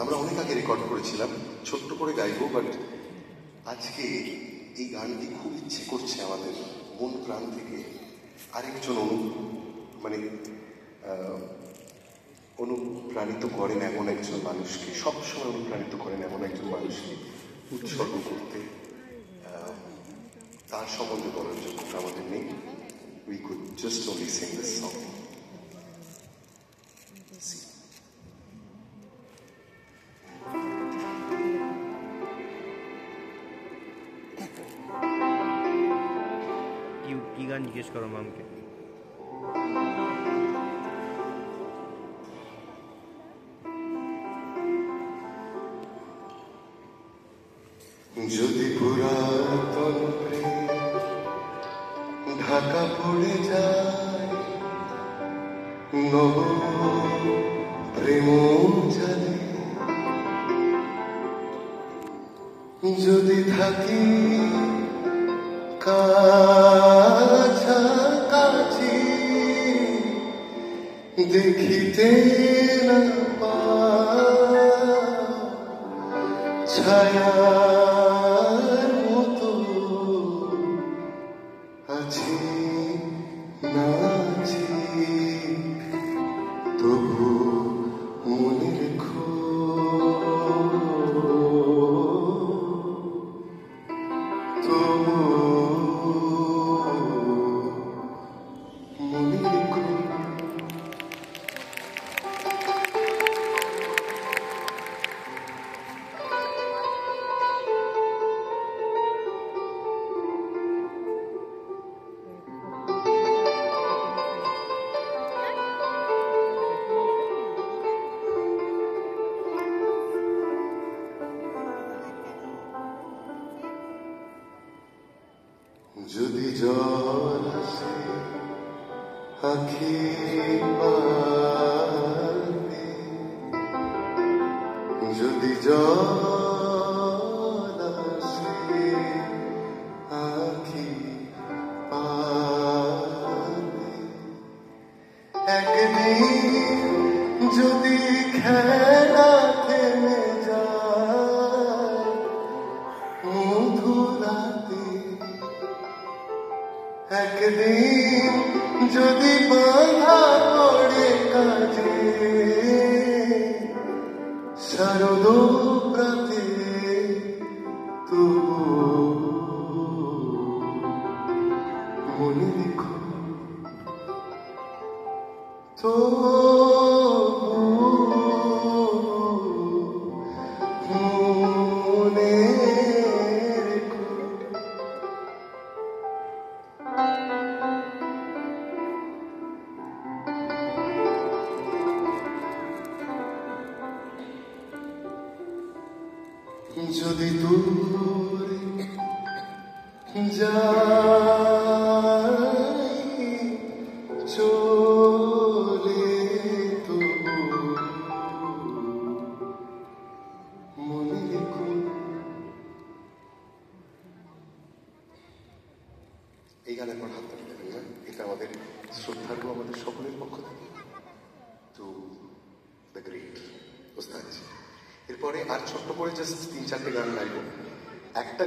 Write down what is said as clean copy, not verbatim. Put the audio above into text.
আমরা অনেক আগে রেকর্ড করেছিলাম, ছোট্ট করে গাইবো, বাট আজকে এই গানটি খুব ইচ্ছে করছে আমাদের মন প্রাণ থেকে আরেকজন অনুপ্রাণিত করেন এমন একজন মানুষকে, সবসময় অনুপ্রাণিত করেন এমন একজন মানুষকে উৎসর্গ করতে। তার সম্বন্ধে বলার যোগ্যতা আমাদের নেই। We could just only sing this song. কি গান জিজ্ঞেস করো মামকে? যদি পুরাতন প্রেম ঢাকা পড়ে যায়, নব প্রেম জানে, যদি থাকি কাছাকাছি দেখিতে না পাই ছায়ার মতো আছি না আছি, তবু মনে রেখো যদি জল আসে আখি পাবে, যদি জল আসে আখি পাবে, একদিন যদি খেলা থেমে যায় মধুরাতে, একদিন যদি বাধা পড়ে কাজে শারদ প্রাতে, তবু মনে রেখো তো মনে রেখো। যদি দূরে যাই চলে, তবু মনে রেখো। এই গানের পর হাত তালি দেবেন না, এটা আমাদের শ্রদ্ধার্ঘ আমাদের সকলের পক্ষ থেকে টু দ্য গ্রেট ওস্তাদ। এরপরে আর ছোট্ট করে জাস্ট 3-4টে গান গাইব। একটা